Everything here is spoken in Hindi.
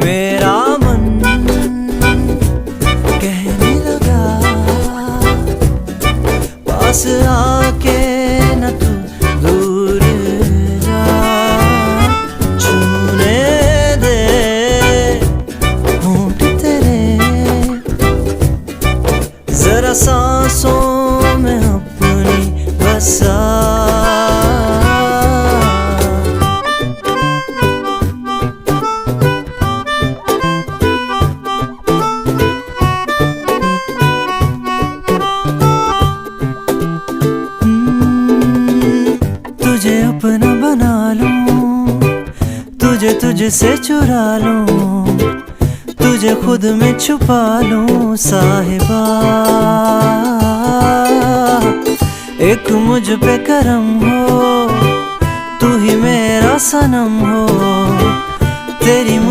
मेरा मन कहने लगा पास आके न तू दूर जा, छूने दे होंठ तेरे जरा सांसों में अपनी बसा। तुझे अपना बना लूं, तुझे तुझसे चुरा लूं, तुझे खुद में छुपा लूं साहिबा। एक मुझ पे करम हो, तू ही मेरा सनम हो, तेरी